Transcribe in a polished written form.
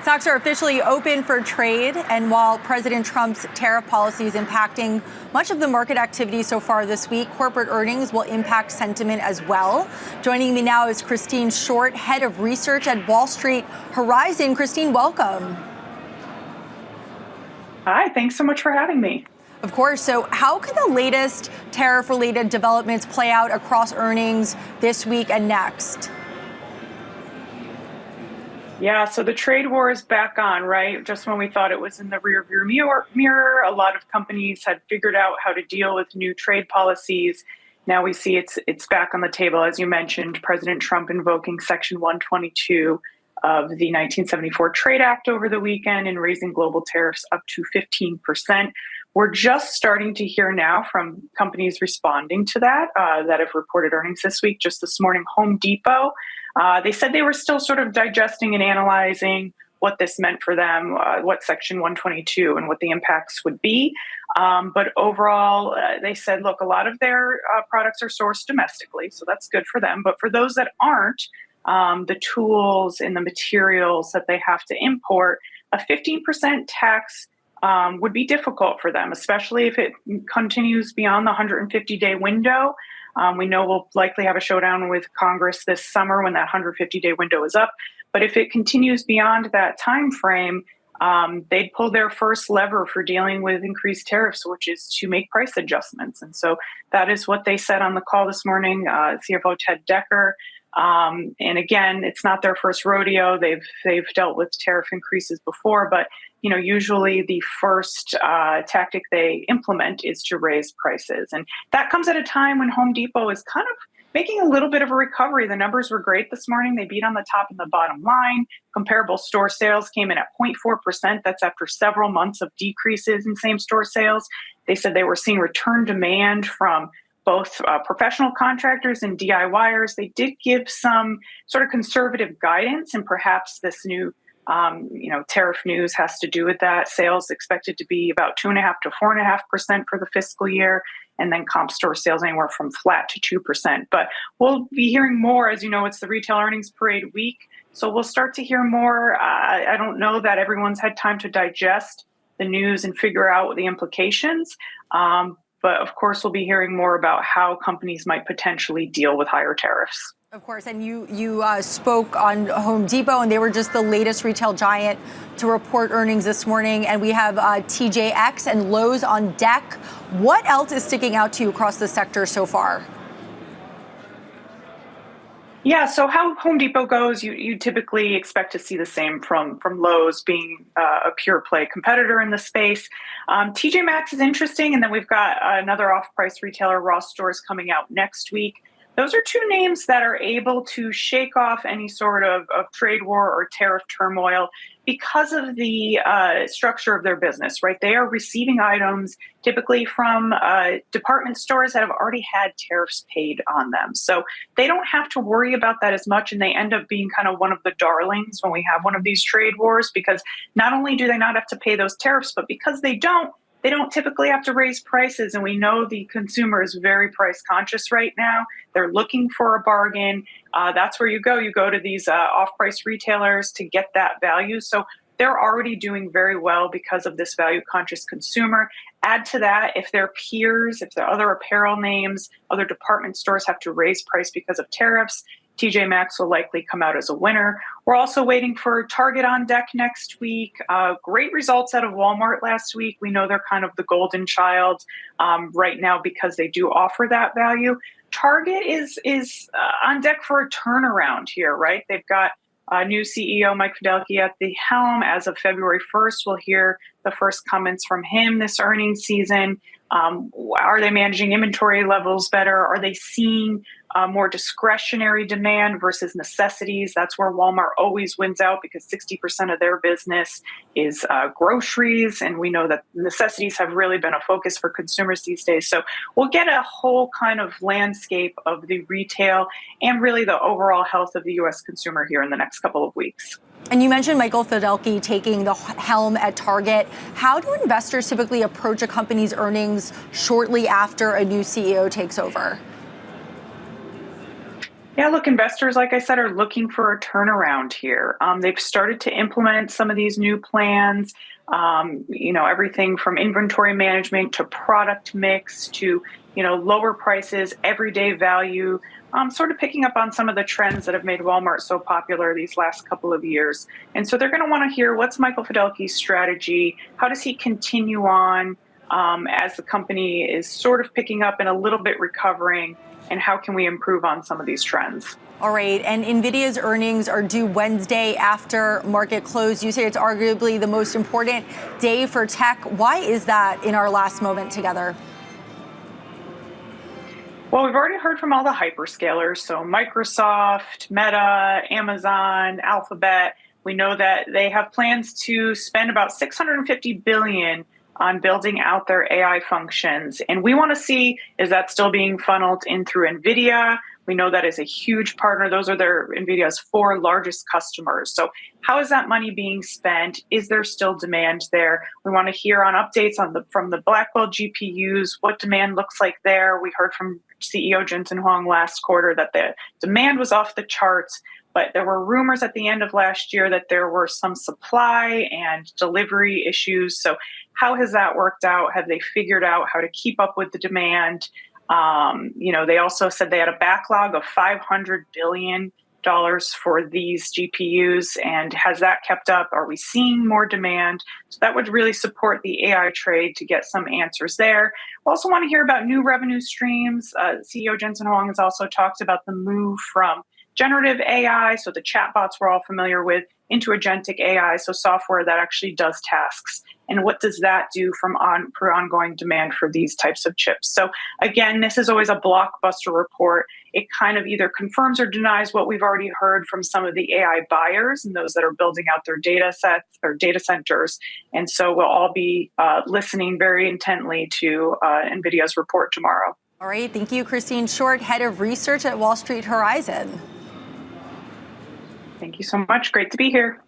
Stocks are officially open for trade, and while President Trump's tariff policy is impacting much of the market activity so far this week, corporate earnings will impact sentiment as well. Joining me now is Christine Short, head of research at Wall Street Horizon. Christine, welcome. Hi, thanks so much for having me. Of course. So how can the latest tariff-related developments play out across earnings this week and next? Yeah, so the trade war is back on, right? Just when we thought it was in the rearview mirror, a lot of companies had figured out how to deal with new trade policies. Now we see it's back on the table, as you mentioned, President Trump invoking Section 122 of the 1974 Trade Act over the weekend and raising global tariffs up to 15%. We're just starting to hear now from companies responding to that have reported earnings this week. Just this morning, Home Depot, they said they were still sort of digesting and analyzing what this meant for them, what Section 122 and what the impacts would be. But overall, they said, look, a lot of their products are sourced domestically, so that's good for them. But for those that aren't, the tools and the materials that they have to import, a 15% tax would be difficult for them, especially if it continues beyond the 150-day window. We know we'll likely have a showdown with Congress this summer when that 150-day window is up. But if it continues beyond that time frame, they'd pull their first lever for dealing with increased tariffs, which is to make price adjustments. And so that is what they said on the call this morning, CFO Ted Decker. And again, it's not their first rodeo. They've dealt with tariff increases before, but usually the first tactic they implement is to raise prices. And that comes at a time when Home Depot is kind of making a little bit of a recovery. The numbers were great this morning. They beat on the top and the bottom line. Comparable store sales came in at 0.4%. That's after several months of decreases in same-store sales. They said they were seeing return demand from both professional contractors and DIYers. They did give some sort of conservative guidance, and perhaps this new tariff news has to do with that. Sales expected to be about 2.5% to 4.5% for the fiscal year, and then comp store sales anywhere from flat to 2%. But we'll be hearing more. As you know, it's the retail earnings parade week, so we'll start to hear more. I don't know that everyone's had time to digest the news and figure out the implications. But of course, we'll be hearing more about how companies might potentially deal with higher tariffs. Of course, and you spoke on Home Depot, and they were just the latest retail giant to report earnings this morning. And we have TJX and Lowe's on deck. What else is sticking out to you across the sector so far? Yeah, so how Home Depot goes, you typically expect to see the same from Lowe's being a pure play competitor in the space. TJ Maxx is interesting, and then we've got another off-price retailer, Ross Stores, coming out next week. Those are two names that are able to shake off any sort of trade war or tariff turmoil because of the structure of their business, right? They are receiving items typically from department stores that have already had tariffs paid on them. So they don't have to worry about that as much, and they end up being kind of one of the darlings when we have one of these trade wars, because not only do they not have to pay those tariffs, but because they don't typically have to raise prices. And we know the consumer is very price conscious right now. They're looking for a bargain. That's where you go. You go to these off-price retailers to get that value. So they're already doing very well because of this value conscious consumer. Add to that, if their peers, if the other apparel names, other department stores have to raise price because of tariffs, TJ Maxx will likely come out as a winner. We're also waiting for Target on deck next week. Great results out of Walmart last week. We know they're kind of the golden child right now because they do offer that value. Target is on deck for a turnaround here, right? They've got a new CEO, Mike Fidelki, at the helm as of February 1st. We'll hear the first comments from him this earnings season. Are they managing inventory levels better? Are they seeing more discretionary demand versus necessities? That's where Walmart always wins out, because 60% of their business is groceries. And we know that necessities have really been a focus for consumers these days. So we'll get a whole kind of landscape of the retail and really the overall health of the U.S. consumer here in the next couple of weeks. And you mentioned Michael Fidelki taking the helm at Target. How do investors typically approach a company's earnings shortly after a new CEO takes over? Yeah, look, investors, like I said, are looking for a turnaround here. They've started to implement some of these new plans, everything from inventory management to product mix to, lower prices, everyday value, sort of picking up on some of the trends that have made Walmart so popular these last couple of years. And so they're going to want to hear what's Michael Fidelki's strategy? How does he continue on as the company is sort of picking up and a little bit recovering? And how can we improve on some of these trends? All right, and Nvidia's earnings are due Wednesday after market close. You say it's arguably the most important day for tech. Why is that in our last moment together? Well, we've already heard from all the hyperscalers, so Microsoft, Meta, Amazon, Alphabet. We know that they have plans to spend about $650 billion on building out their AI functions. And we want to see, is that still being funneled in through Nvidia? We know that is a huge partner. Those are Nvidia's 4 largest customers. So how is that money being spent? Is there still demand there? We want to hear on updates from the Blackwell GPUs, what demand looks like there. We heard from CEO Jensen Huang last quarter that the demand was off the charts, but there were rumors at the end of last year that there were some supply and delivery issues. So how has that worked out? Have they figured out how to keep up with the demand? They also said they had a backlog of $500 billion for these GPUs. And has that kept up? Are we seeing more demand? So that would really support the AI trade to get some answers there. We also want to hear about new revenue streams. CEO Jensen Huang has also talked about the move from generative AI, so the chatbots we're all familiar with, into agentic AI, so software that actually does tasks. And what does that do for ongoing demand for these types of chips? So again, this is always a blockbuster report. It kind of either confirms or denies what we've already heard from some of the AI buyers and those that are building out their data sets or data centers. And so we'll all be listening very intently to NVIDIA's report tomorrow. All right, thank you, Christine Short, head of research at Wall Street Horizon. Thank you so much. Great to be here.